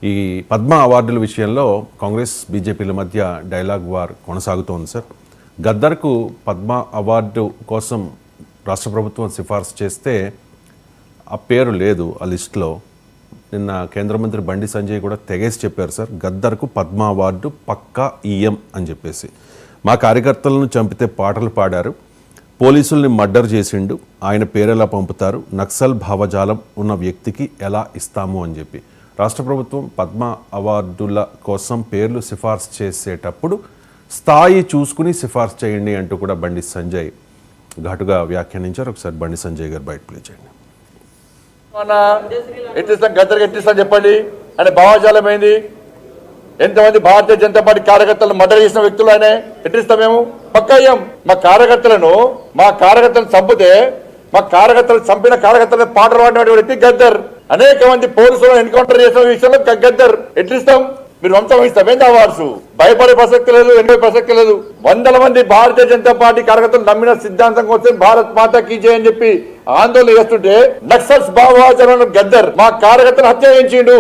ఈ పద్మ అవార్డుల విషయంలో కాంగ్రెస్ బీజేపీల మధ్య డైలాగ్ వార్ కొనసాగుతోంది సార్. గద్దర్కు పద్మ అవార్డు కోసం రాష్ట్ర ప్రభుత్వం సిఫార్సు చేస్తే ఆ పేరు లేదు ఆ లిస్టులో. నిన్న కేంద్ర మంత్రి బండి సంజయ్ కూడా తెగేసి చెప్పారు సార్, గద్దర్కు పద్మ అవార్డు పక్కా ఈఎం అని చెప్పేసి. మా కార్యకర్తలను చంపితే పాటలు పాడారు, పోలీసుల్ని మర్డర్ చేసిండు, ఆయన పేరు ఎలా పంపుతారు, నక్సల్ భావజాలం ఉన్న వ్యక్తికి ఎలా ఇస్తాము అని చెప్పి. రాష్ట్ర ప్రభుత్వం పద్మ అవార్డుల కోసం పేర్లు సిఫార్సు చేసేటప్పుడు స్థాయి చూసుకుని సిఫార్సు చేయండి అంటూ కూడా బండి సంజయ్ ఘాటుగా వ్యాఖ్యానించారు. ఒకసారి బండి సంజయ్ గారు బయట ప్లే చేయండి. ఎట్టిస్తాం గద్దరికి ఎట్టిస్తాం చెప్పండి అని భావజాలం ఏంది? ఎంతమంది భారతీయ జనతా పార్టీ కార్యకర్తలను మర్డర్ చేసిన వ్యక్తులు ఆయన ఎట్టిస్తాం? మేము పక్కా అయ్యాం. మా కార్యకర్తలను చంపితే మా కార్యకర్తలు చంపిన కార్యకర్తలను పాటలు పాడిన వ్యక్తి గద్దర్. అనేక మంది పోలీసులను ఎన్కౌంటర్ చేసిన విషయంలో గద్దర్. ఎట్లిస్తాం? మీరు వంశం ఇస్తాం ఏంటి అవార్డ్స్? భయపడే ప్రసక్తి లేదు, ఎన్నో ప్రసక్తి లేదు. వందల మంది భారతీయ జనతా పార్టీ కార్యకర్తలు నమ్మిన సిద్ధాంతం కోసం భారత్ మాతా కీ జై అని చెప్పి ఆందోళన చేస్తుంటే నక్సల్స్ భావజాలం గద్దర్ మా కార్యకర్తలు హత్య చేయించిండు.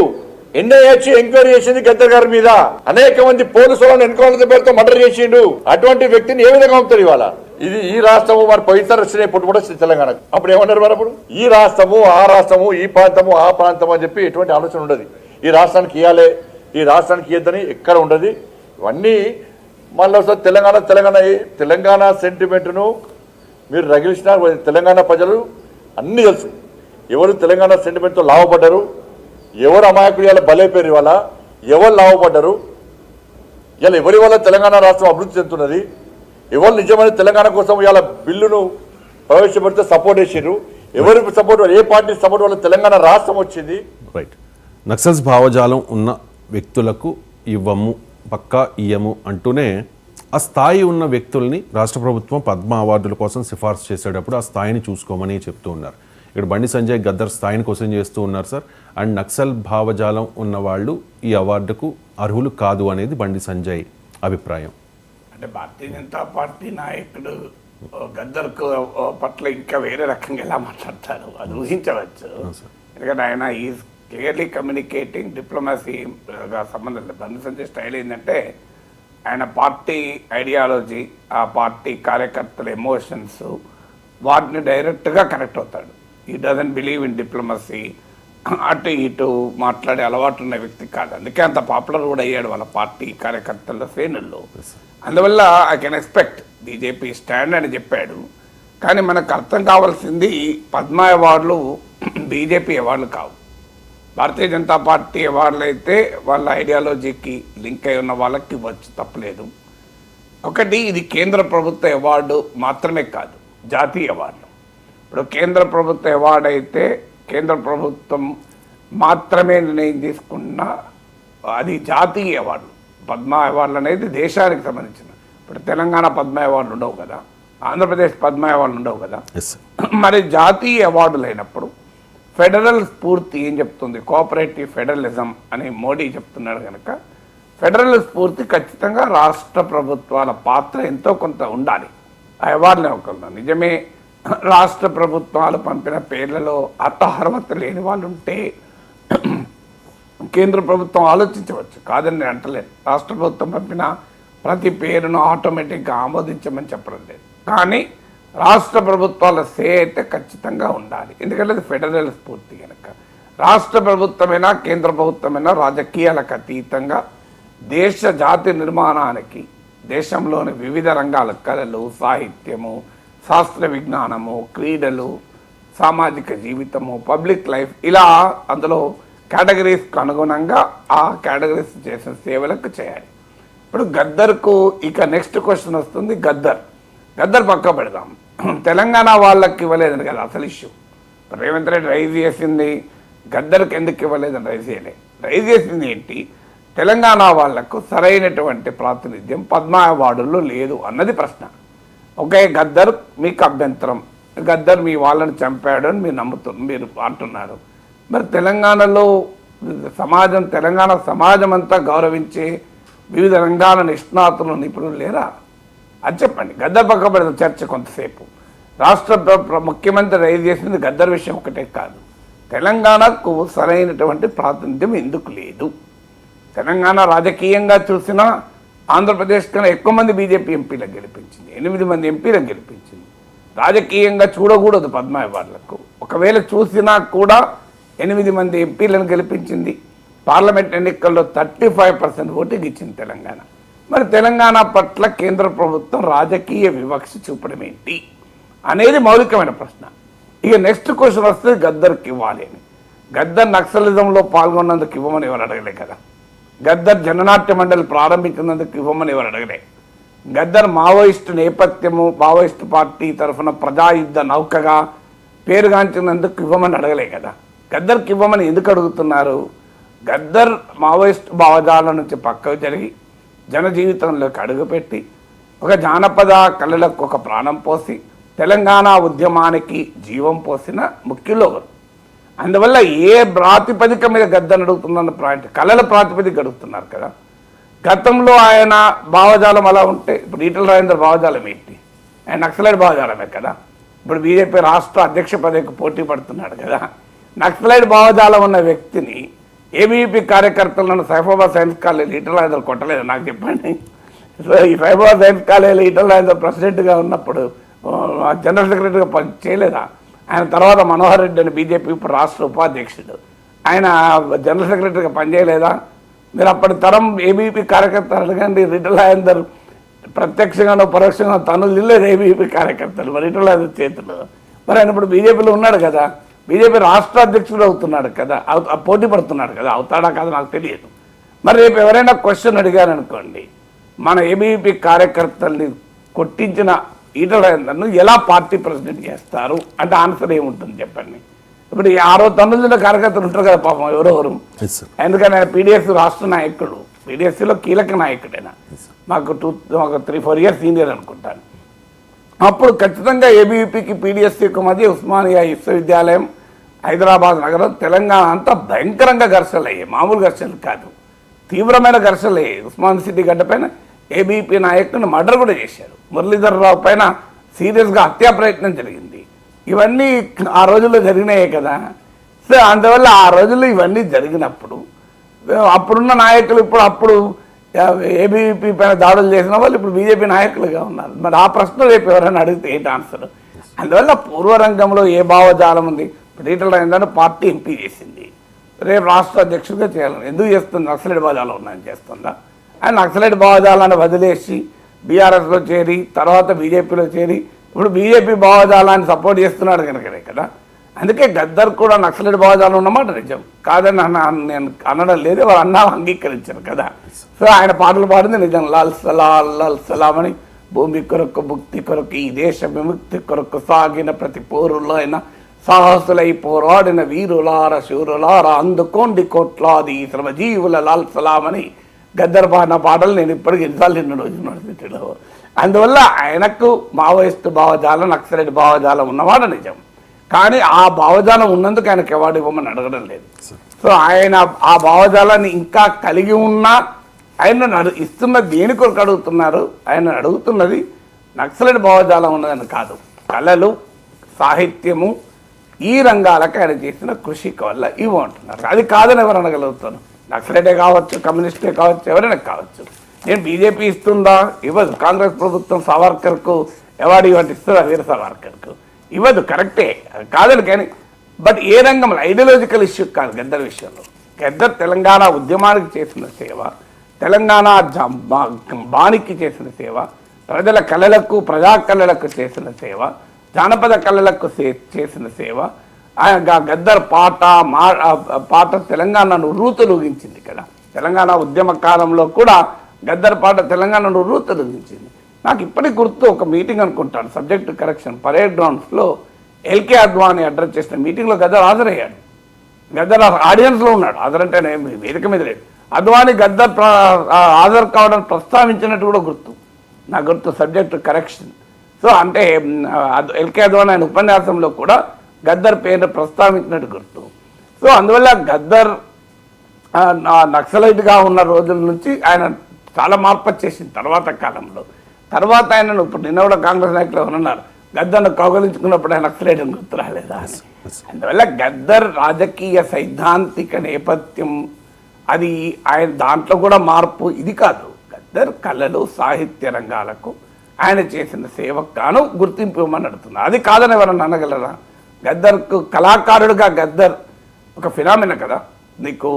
ఎన్ఐఏ ఎంక్వైరీ చేసింది గద్దర్ గారి మీద. అనేక మంది పోలీసులను ఎన్కౌంటర్ పేరుతో మర్డర్ చేసిండు. అటువంటి వ్యక్తిని ఏ విధంగా పంపుతారు ఇవాళ? ఇది ఈ రాష్ట్రము మరి పోయినసారి వచ్చిన ఇప్పుడు కూడా తెలంగాణ అప్పుడు ఏమన్నారు మరి? అప్పుడు ఈ రాష్ట్రము ఆ రాష్ట్రము, ఈ ప్రాంతము ఆ ప్రాంతం అని చెప్పి ఎటువంటి ఆలోచన ఉండదు. ఈ రాష్ట్రానికి ఇవ్వాలి, ఈ రాష్ట్రానికి ఇవ్వద్దని ఎక్కడ ఉండదు. ఇవన్నీ మళ్ళీ ఒకసారి తెలంగాణ సెంటిమెంట్ను మీరు రగిలిసిన తెలంగాణ ప్రజలు అన్నీ తెలుసు. ఎవరు తెలంగాణ సెంటిమెంట్తో లాభపడ్డారు, ఎవరు అమాయకులు ఇవాళ బలైపోయారు, ఇవాళ ఎవరు లాభపడ్డారు, ఇలా ఎవరి వల్ల తెలంగాణ రాష్ట్రం అభివృద్ధి చెందుతున్నది, ఎవరు నిజమైన తెలంగాణ కోసం ఇవాళ బిల్లును ప్రవేశపెడితే సపోర్ట్ చేసారు, ఎవరి సపోర్ట్, ఏ పార్టీ సపోర్ట్ వల్ల తెలంగాణ రాష్ట్రం వచ్చింది. రైట్. నక్సల్స్ భావజాలం ఉన్న వ్యక్తులకు ఇవ్వము, పక్కా ఇయ్యము అంటూనే ఆ స్థాయి ఉన్న వ్యక్తుల్ని రాష్ట్ర ప్రభుత్వం పద్మ అవార్డుల కోసం సిఫార్సు చేసేటప్పుడు ఆ స్థాయిని చూసుకోమని చెప్తూ ఉన్నారు. ఇక్కడ బండి సంజయ్ గద్దర్ స్థాయిని క్వశ్చన్ చేస్తూ ఉన్నారు సార్. అండ్ నక్సల్ భావజాలం ఉన్న వాళ్ళు ఈ అవార్డుకు అర్హులు కాదు అనేది బండి సంజయ్ అభిప్రాయం. అంటే భారతీయ జనతా పార్టీ నాయకుడు గద్దర్కు పట్ల ఇంకా వేరే రకంగా ఎలా మాట్లాడతారు అది ఊహించవచ్చు. ఎందుకంటే ఆయన ఈజ్ క్లియర్లీ కమ్యూనికేటింగ్ డిప్లొమసీగా సంబంధం లేదు. బండి సంజయ్ స్టైల్ ఏంటంటే ఆయన పార్టీ ఐడియాలజీ, ఆ పార్టీ కార్యకర్తల ఎమోషన్స్, వాటిని డైరెక్ట్గా కనెక్ట్ అవుతాడు. ఈ డజంట్ బిలీవ్ ఇన్ డిప్లొమసీ, అటు ఇటు మాట్లాడే అలవాటు ఉన్న వ్యక్తి కాదు. అందుకే అంత పాపులర్ కూడా అయ్యాడు వాళ్ళ పార్టీ కార్యకర్తల శ్రేణుల్లో. అందువల్ల I can expect BJP stand అని చెప్పాడు. కానీ మనకు అర్థం కావాల్సింది పద్మ అవార్డులు బీజేపీ అవార్డులు కావు, భారతీయ జనతా పార్టీ అవార్డులు అయితే వాళ్ళ ఐడియాలజీకి లింక్ అయి ఉన్న వాళ్ళకి ఇవ్వచ్చు, తప్పలేదు. ఒకటి, ఇది కేంద్ర ప్రభుత్వ అవార్డు మాత్రమే కాదు, జాతీయ అవార్డు. ఇప్పుడు కేంద్ర ప్రభుత్వ అవార్డు అయితే కేంద్ర ప్రభుత్వం మాత్రమే నిర్ణయం తీసుకున్న అది జాతీయ అవార్డు. పద్మ అవార్డులు అనేది దేశానికి సంబంధించిన. ఇప్పుడు తెలంగాణ పద్మ అవార్డులు ఉండవు కదా, ఆంధ్రప్రదేశ్ పద్మ అవార్డులు ఉండవు కదా. మరి జాతీయ అవార్డులు అయినప్పుడు ఫెడరల్ స్ఫూర్తి ఏం చెప్తుంది? కోఆపరేటివ్ ఫెడరలిజం అని మోడీ చెప్తున్నాడు కనుక ఫెడరల్ స్ఫూర్తి ఖచ్చితంగా రాష్ట్ర ప్రభుత్వాల పాత్ర ఎంతో కొంత ఉండాలి ఆ అవార్డులు ఒకళ్ళు. నిజమే, రాష్ట్ర ప్రభుత్వాలు పంపిన పేర్లలో అర్హత లేని వాళ్ళు ఉంటే కేంద్ర ప్రభుత్వం ఆలోచించవచ్చు, కాదని నేను అంటలేదు. రాష్ట్ర ప్రభుత్వం పంపిన ప్రతి పేరును ఆటోమేటిక్గా ఆమోదించమని చెప్పడం లేదు. కానీ రాష్ట్ర ప్రభుత్వాల సే అయితే ఖచ్చితంగా ఉండాలి. ఎందుకంటే అది ఫెడరల్ స్ఫూర్తి కనుక. రాష్ట్ర ప్రభుత్వమైనా కేంద్ర ప్రభుత్వమైనా రాజకీయాలకు అతీతంగా దేశ జాతి నిర్మాణానికి దేశంలోని వివిధ రంగాల కళలు, సాహిత్యము, శాస్త్ర విజ్ఞానము, క్రీడలు, సామాజిక జీవితము, పబ్లిక్ లైఫ్, ఇలా అందులో కేటగిరీస్కి అనుగుణంగా ఆ కేటగిరీస్ చేసిన సేవలకు చేయాలి. ఇప్పుడు గద్దర్కు ఇక నెక్స్ట్ క్వశ్చన్ వస్తుంది. గద్దర్ పక్క పెడదాం. తెలంగాణ వాళ్ళకి ఇవ్వలేదని కదా అసలు ఇష్యూ. రేవంత్ రెడ్డి రైజ్ చేసింది గద్దర్కి ఎందుకు ఇవ్వలేదని రైజ్ చేసింది ఏంటి? తెలంగాణ వాళ్లకు సరైనటువంటి ప్రాతినిధ్యం పద్మ అవార్డుల్లో లేదు అన్నది ప్రశ్న. ఒకే గద్దర్ మీకు అభ్యంతరం, గద్దర్ మీ వాళ్ళని చంపాడు అని మీరు అంటున్నారు. మరి తెలంగాణలో తెలంగాణ సమాజం అంతా గౌరవించే వివిధ రంగాల నిష్ణాతులు, నిపుణులు లేరా? అది చెప్పండి. గద్దర్ పక్క పెడతాం చర్చ కొంతసేపు. రాష్ట్ర ముఖ్యమంత్రి రైజ్ చేసింది గద్దర్ విషయం ఒకటే కాదు, తెలంగాణకు సరైనటువంటి ప్రాతినిధ్యం ఎందుకు లేదు తెలంగాణ రాజకీయంగా చూసినా ఆంధ్రప్రదేశ్ కన్నా ఎక్కువ మంది బీజేపీ ఎంపీలకు గెలిపించింది, 8 మంది ఎంపీలకు గెలిపించింది. రాజకీయంగా చూడకూడదు పద్మ అవార్డులకు, ఒకవేళ చూసినా కూడా 8 మంది ఎంపీలను గెలిపించింది. పార్లమెంట్ ఎన్నికల్లో 35% ఓటింగ్ ఇచ్చింది తెలంగాణ. మరి తెలంగాణ పట్ల కేంద్ర ప్రభుత్వం రాజకీయ వివక్ష చూపడం ఏంటి అనేది మౌలికమైన ప్రశ్న. ఇక నెక్స్ట్ క్వశ్చన్ వస్తే గద్దర్కి ఇవ్వాలి అని. గద్దర్ నక్సలిజంలో పాల్గొన్నందుకు ఇవ్వమని ఎవరు అడగలే కదా. గద్దర్ జననాట్య మండలి ప్రారంభించినందుకు ఇవ్వమని ఎవరు అడగలే. గద్దర్ మావోయిస్టు నేపథ్యము, మావోయిస్టు పార్టీ తరఫున ప్రజాయుద్ధ నౌకగా పేరుగాంచినందుకు ఇవ్వమని అడగలే కదా. గద్దర్కి ఇవ్వమని ఎందుకు అడుగుతున్నారు? గద్దర్ మావోయిస్టు భావజాలం నుంచి పక్కకు జరిగి జన జీవితంలోకి అడుగుపెట్టి ఒక జానపద కళలకు ఒక ప్రాణం పోసి తెలంగాణ ఉద్యమానికి జీవం పోసిన ముఖ్యులు ఒకరు. అందువల్ల ఏ ప్రాతిపదిక మీద గద్దర్ అడుగుతున్న పాయింట్ కళల ప్రాతిపదిక అడుగుతున్నారు కదా. గతంలో ఆయన భావజాలం అలా ఉంటే ఇప్పుడు ఈటల రాజేందర్ భావజాలం ఏంటి? ఆయన నక్సలైట్ భావజాలమే కదా. ఇప్పుడు బీజేపీ రాష్ట్ర అధ్యక్ష పదవికి పోటీ పడుతున్నాడు కదా. నక్సలైట్ భావజాలం ఉన్న వ్యక్తిని ఏబీవీపీ కార్యకర్తలను సైఫాబాద్ సైన్స్ కాలేజీలో ఈటల రాజేందర్ కొట్టలేదు నాకు చెప్పండి. సో ఈ సైఫాబాద్ సైన్స్ కాలేజీలో ఈటల రాజేందర్ ప్రెసిడెంట్గా ఉన్నప్పుడు జనరల్ సెక్రటరీగా చేయలేదా? ఆయన తర్వాత మనోహర్ రెడ్డి అని బీజేపీ ఇప్పుడు రాష్ట్ర ఉపాధ్యక్షుడు, ఆయన జనరల్ సెక్రటరీగా పనిచేయలేదా? మీరు అప్పటి తరం ఏబీవీపీ కార్యకర్తలు అడగండి. ఈటల రాజేందర్ ప్రత్యక్షంగానో పరోక్షంగా తనులు ఇల్లేదు ఏబీవీపీ కార్యకర్తలు, మరి ఈటల రాజేందర్ చేతులు. మరి ఆయన ఇప్పుడు బీజేపీలో ఉన్నాడు కదా, బీజేపీ రాష్ట్ర అధ్యక్షుడు అవుతున్నాడు కదా, పోటీ పడుతున్నాడు కదా. అవుతాడా కాదు నాకు తెలియదు. మరి రేపు ఎవరైనా క్వశ్చన్ అడిగారనుకోండి, మన ఏబీవీపీ కార్యకర్తల్ని కొట్టించిన ఈటల రాజేందర్ను ఎలా పార్టీ ప్రెసిడెంట్ చేస్తారు అంటే ఆన్సర్ ఏముంటుంది చెప్పండి. ఇప్పుడు 6 తొమ్మిదిలో కార్యకర్తలు ఉంటారు కదా పాపం ఎవరెవరు. ఎందుకంటే ఆయన పీడిఎస్ రాష్ట్ర నాయకుడు, పీడిఎస్సీలో కీలక నాయకుడైనా, మాకు 3-4 ఇయర్స్ సీనియర్ అనుకుంటాను. అప్పుడు ఖచ్చితంగా ఏబీవీపీకి పీడిఎస్సీకి మధ్య ఉస్మానియా విశ్వవిద్యాలయం, హైదరాబాద్ నగరం, తెలంగాణ అంతా భయంకరంగా ఘర్షణలు అయ్యాయి. మామూలు ఘర్షణలు కాదు, తీవ్రమైన ఘర్షణలు అయ్యాయి. ఉస్మాన్ సిటీ గడ్డ పైన ఏబీవీపీ నాయకుడిని మర్డర్ కూడా చేశారు. మురళీధర్ రావు పైన సీరియస్గా హత్యా ప్రయత్నం జరిగింది. ఇవన్నీ ఆ రోజుల్లో జరిగినాయే కదా. సో అందువల్ల ఆ రోజుల్లో ఇవన్నీ జరిగినప్పుడు అప్పుడున్న నాయకులు అప్పుడు ఏబీవీపీ పైన దాడులు చేసిన వాళ్ళు ఇప్పుడు బీజేపీ నాయకులుగా ఉన్నారు. మరి ఆ ప్రశ్న రేపు ఎవరైనా అడిగితే ఏంటి ఆన్సర్? అందువల్ల పూర్వరంగంలో ఏ భావజాలం ఉంది? ఈటల రాజేందర్ పార్టీ ఎంపీ చేసింది, రేపు రాష్ట్ర అధ్యక్షుడిగా చేయాలని ఎందుకు చేస్తుంది? నక్సలైట్ భావజాలం ఉన్నాయని చేస్తుందా? ఆయన నక్సలైట్ భావజాలాన్ని వదిలేసి బీఆర్ఎస్లో చేరి తర్వాత బీజేపీలో చేరి ఇప్పుడు బీజేపీ భావజాలాన్ని సపోర్ట్ చేస్తున్నాడు కనుకనే కదా. అందుకే గద్దర్ కూడా నక్సలైట్ భావజాలం ఉన్నమాట నిజం కాదని నేను అనడం లేదు, వారు అన్నా అంగీకరించారు కదా. సో ఆయన పాటలు పాడింది నిజం. లాల్ సలాల్ లాల్ సలాం అని భూమి కొరకు ముక్తి కొరకు ఈ దేశ విముక్తి కొరకు సాగిన ప్రతి పోరులో అయినా సాహసులై పోరాడిన వీరులార శూరులార అందుకోండి కోట్లాది శ్రమజీవుల లాల్ సలాం అని గద్దర్ పాడిన పాటలు నేను ఇప్పటికి ఎన్నిసార్లు నిన్న యూనివర్సిటీలో. అందువల్ల ఆయనకు మావోయిస్టు భావజాలం, నక్సలైట్ భావజాలం ఉన్నమాట నిజం. కానీ ఆ భావజాలం ఉన్నందుకు ఆయనకు అవార్డు ఇవ్వమని అడగడం లేదు. సో ఆయన ఆ భావజాలాన్ని ఇంకా కలిగి ఉన్నా ఆయన ఇస్తున్న దేని కొరకు అడుగుతున్నారు? ఆయన అడుగుతున్నది నక్సలైట్ భావజాలం ఉన్నదని కాదు, కళలు, సాహిత్యము, ఈ రంగాలకు ఆయన చేసిన కృషి వల్ల ఇవ్వమంటున్నారు. అది కాదని ఎవరు అనగలుగుతాను? నక్సలైటే కావచ్చు, కమ్యూనిస్టే కావచ్చు, ఎవరైనా కావచ్చు. నేను బీజేపీ ఇస్తుందా? ఇవ్వదు. కాంగ్రెస్ ప్రభుత్వం సావర్కర్కు అవార్డు ఇవ్వండి ఇస్తుందా? వీర సావర్కర్కు ఇవ్వదు. కరెక్టే, కాదని. కానీ బట్ ఏ రంగంలో ఐడియాలజికల్ ఇష్యూ కాదు గద్దర్ విషయంలో. గద్దర్ తెలంగాణ ఉద్యమానికి చేసిన సేవ, తెలంగాణ బానికి చేసిన సేవ, ప్రజల కళలకు, ప్రజా కళలకు చేసిన సేవ, జానపద కళలకు చేసిన సేవ. గద్దర్ పాట తెలంగాణను రూతులూగించింది కదా. తెలంగాణ ఉద్యమ కాలంలో కూడా గద్దర్ పాట తెలంగాణను రూతులూగించింది. నాకు ఇప్పటికి గుర్తు, ఒక మీటింగ్ అనుకుంటాను, సబ్జెక్ట్ కరెక్షన్, పరేడ్ గ్రౌండ్స్లో ఎల్కే అద్వానీ అడ్రస్ చేసిన మీటింగ్లో గద్దర్ హాజరయ్యాడు. గద్దర్ ఆడియన్స్లో ఉన్నాడు, హాజరంటే వేదిక మీద లేదు. అద్వానీ గద్దర్ హాజరు కావడానికి ప్రస్తావించినట్టు కూడా గుర్తు, నాకు గుర్తు, సబ్జెక్ట్ కరెక్షన్. సో అంటే ఎల్కే అద్వానీ ఆయన ఉపన్యాసంలో కూడా గద్దర్ పేరు ప్రస్తావించినట్టు గుర్తు. సో అందువల్ల గద్దర్ నక్సలైట్గా ఉన్న రోజుల నుంచి ఆయన చాలా మార్పు వచ్చేసింది తర్వాత కాలంలో. తర్వాత ఆయనను ఇప్పుడు నిన్న కూడా కాంగ్రెస్ నాయకులు ఎవరన్నారు, గద్దర్ను కౌగలించుకున్నప్పుడు ఆయన నక్సలైట్ అని గుర్తు రాలేదా అని. అందువల్ల గద్దర్ రాజకీయ సైద్ధాంతిక నేపథ్యం అది ఆయన దాంట్లో కూడా మార్పు ఇది కాదు. గద్దర్ కళలు సాహిత్య రంగాలకు ఆయన చేసిన సేవకు గాను గుర్తింపు ఇవ్వమని అడుగుతున్నారు. అది కాదని ఎవరన్నా అనగలరా? గద్దర్కు కళాకారుడిగా గద్దర్ ఒక ఫినామిన కదా, నీకు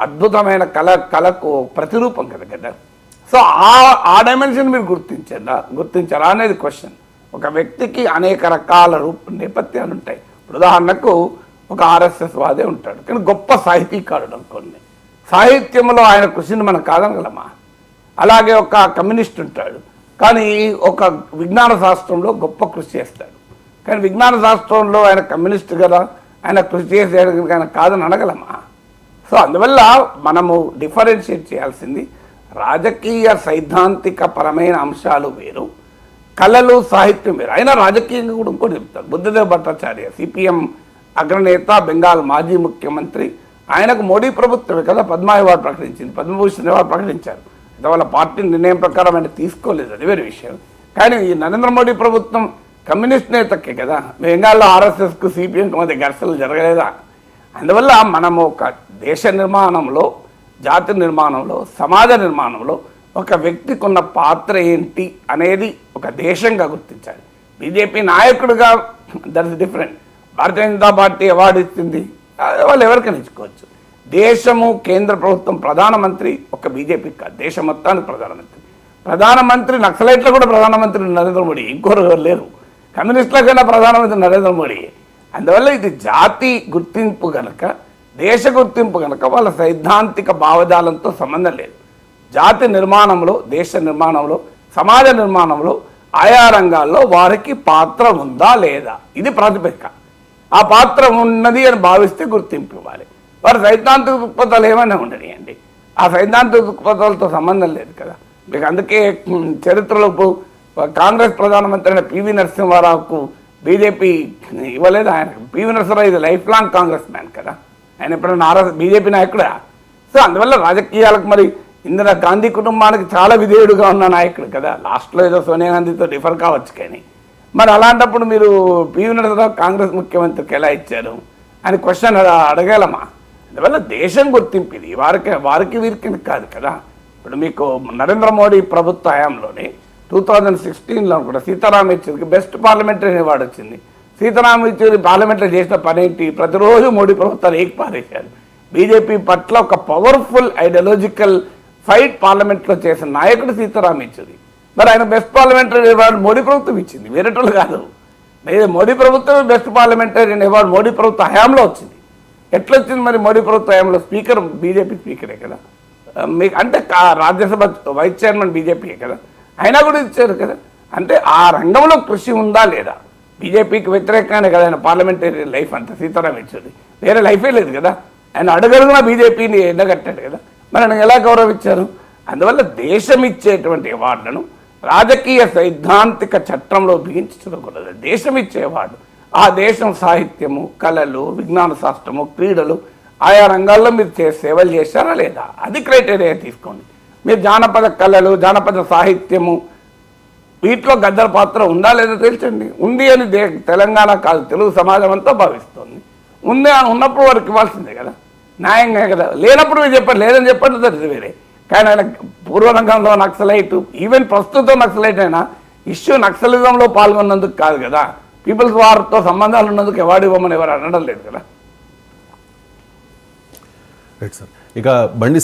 అద్భుతమైన కళకు ప్రతిరూపం కదా గద్దర్. సో ఆ డైమెన్షన్ మీరు గుర్తించారా అనేది క్వశ్చన్. ఒక వ్యక్తికి అనేక రకాల నేపథ్యాలు ఉంటాయి. ఉదాహరణకు ఒక ఆర్ఎస్ఎస్ వాదే ఉంటాడు, కానీ గొప్ప సాహితీకారుడు అనుకోండి, సాహిత్యంలో ఆయన కృషిని మనం కాదనగలమా? అలాగే ఒక కమ్యూనిస్ట్ ఉంటాడు, కానీ ఒక విజ్ఞాన శాస్త్రంలో గొప్ప కృషి చేస్తాడు, కానీ విజ్ఞాన శాస్త్రంలో ఆయన కమ్యూనిస్ట్ కదా, ఆయన కృషి చేసేయడానికి ఆయన కాదని అనగలమా? సో అందువల్ల మనము డిఫరెన్షియేట్ చేయాల్సింది రాజకీయ సైద్ధాంతిక పరమైన అంశాలు వేరు, కళలు సాహిత్యం వేరు. అయినా రాజకీయంగా కూడా ఇంకోటి చెప్తారు. బుద్ధదేవ్ భట్టాచార్య సిపిఎం అగ్రనేత, బెంగాల్ మాజీ ముఖ్యమంత్రి, ఆయనకు మోడీ ప్రభుత్వమే కదా పద్మ అవార్డు ప్రకటించింది, పద్మభూషణ్ అవార్డు ప్రకటించారు. వాళ్ళ పార్టీ నిర్ణయం ప్రకారం ఆయన తీసుకోలేదు, అది వేరే విషయం. కానీ ఈ నరేంద్ర మోడీ ప్రభుత్వం కమ్యూనిస్ట్ నేతకే కదా, బెంగాల్లో ఆర్ఎస్ఎస్కు సిపిఎంకు మధ్య ఘర్షణలు జరగలేదా? అందువల్ల మనము ఒక దేశ నిర్మాణంలో, జాతి నిర్మాణంలో, సమాజ నిర్మాణంలో ఒక వ్యక్తికి ఉన్న పాత్ర ఏంటి అనేది ఒక దేశంగా గుర్తించాలి. బీజేపీ నాయకుడిగా that is different. Bharatiya Janata party award ఇచ్చింది, వాళ్ళు ఎవరికైనా ఇచ్చుకోవచ్చు. దేశము, కేంద్ర ప్రభుత్వం, ప్రధానమంత్రి ఒక బీజేపీ కాదు, దేశం మొత్తానికి ప్రధానమంత్రి నక్సలైట్లో కూడా ప్రధానమంత్రి నరేంద్ర మోడీ, ఇంకోరు లేరు. కమ్యూనిస్టులకైనా ప్రధానమంత్రి నరేంద్ర మోడీ. అందువల్ల ఇది జాతి గుర్తింపు కనుక, దేశ గుర్తింపు కనుక వాళ్ళ సైద్ధాంతిక భావజాలంతో సంబంధం లేదు. జాతి నిర్మాణంలో, దేశ నిర్మాణంలో, సమాజ నిర్మాణంలో ఆయా రంగాల్లో వారికి పాత్ర ఉందా లేదా, ఇది ప్రాతిపదిక. ఆ పాత్ర ఉన్నది అని భావిస్తే గుర్తింపు ఇవ్వాలి. వారి సైద్ధాంతిక దృక్పథాలు ఏమైనా ఉండనియండి, ఆ సైద్ధాంతిక దృక్పథాలతో సంబంధం లేదు కదా. మీకు అందుకే చరిత్రలో కాంగ్రెస్ ప్రధానమంత్రి అయిన పివి నరసింహారావుకు బీజేపీ ఇవ్వలేదు. ఆయన పివి నరసింహారావు ఇది లైఫ్ లాంగ్ కాంగ్రెస్ మ్యాన్ కదా, ఆయన ఎప్పుడైనా బీజేపీ నాయకుడా? సో అందువల్ల రాజకీయాలకు మరి ఇందిరా గాంధీ కుటుంబానికి చాలా విధేయుడుగా ఉన్న నాయకుడు కదా, లాస్ట్లో ఏదో సోనియా గాంధీతో డిఫర్ కావచ్చు, కానీ మరి అలాంటప్పుడు మీరు పివి నరసింహారావు కాంగ్రెస్ ముఖ్యమంత్రికి ఎలా ఇచ్చారు అని క్వశ్చన్ అడగలమా? అందువల్ల దేశం గుర్తింపు ఇది వారికి వీరికి కాదు కదా. ఇప్పుడు మీకు నరేంద్ర మోడీ ప్రభుత్వ హయాంలోనే 2016లో కూడా సీతారాం యెచూరికి బెస్ట్ పార్లమెంటరీ అవార్డు వచ్చింది. సీతారాం యెచూరి పార్లమెంట్లో చేసిన పనేంటి? ప్రతిరోజు మోడీ ప్రభుత్వాలు ఏకపారేశారు. బీజేపీ పట్ల ఒక పవర్ఫుల్ ఐడియాలజికల్ ఫైట్ పార్లమెంట్లో చేసిన నాయకుడు సీతారాం యెచూరి. మరి ఆయన బెస్ట్ పార్లమెంటరీ అవార్డు మోడీ ప్రభుత్వం ఇచ్చింది, వేరేటోళ్ళు కాదు. మోడీ ప్రభుత్వమే బెస్ట్ పార్లమెంటరీ అవార్డు మోడీ ప్రభుత్వ హయాంలో వచ్చింది. ఎట్లా వచ్చింది మరి? మోడీ ప్రభుత్వ హయాంలో స్పీకర్ బీజేపీ స్పీకరే కదా, మీకు అంటే రాజ్యసభ వైస్ చైర్మన్ బీజేపీయే కదా, అయినా కూడా ఇచ్చారు కదా. అంటే ఆ రంగంలో కృషి ఉందా లేదా? బీజేపీకి వ్యతిరేకంగానే కదా ఆయన పార్లమెంటరీ లైఫ్ అంతా సీతారాం యెచూరి, వేరే లైఫే లేదు కదా. ఆయన అడుగడుగునా బీజేపీని ఎండగట్టాడు కదా, మరి ఆయన ఎలా గౌరవించారు? అందువల్ల దేశం ఇచ్చేటువంటి అవార్డులను రాజకీయ సైద్ధాంతిక చట్టంలో బిగించకూడదు. దేశం ఇచ్చే అవార్డు ఆ దేశం సాహిత్యము, కళలు, విజ్ఞాన శాస్త్రము, క్రీడలు, ఆయా రంగాల్లో మీరు సేవలు చేశారా లేదా, అది క్రైటీరియా తీసుకోండి. మీరు జానపద కళలు, జానపద సాహిత్యము, వీటిలో గద్దర్ పాత్ర ఉందా లేదా తేల్చండి. ఉంది అని తెలంగాణ కాదు, తెలుగు సమాజం అంతా భావిస్తుంది. ఉంది అని ఉన్నప్పుడు వారికి ఇవ్వాల్సిందే కదా, న్యాయంగా కదా. లేనప్పుడు మీరు చెప్పండి, లేదని చెప్పండి, అది వేరే. కానీ ఆయన పూర్వరంగంలో నక్సలైట్, ఈవెన్ ప్రస్తుతం నక్సలైట్ అయినా ఇష్యూ నక్సలిజంలో పాల్గొన్నందుకు కాదు కదా, పీపుల్స్ వార్తో సంబంధాలు ఉన్నందుకు అవార్డు ఇవ్వమని ఎవరు అనడం లేదు కదా. Right sir. ఇక బండి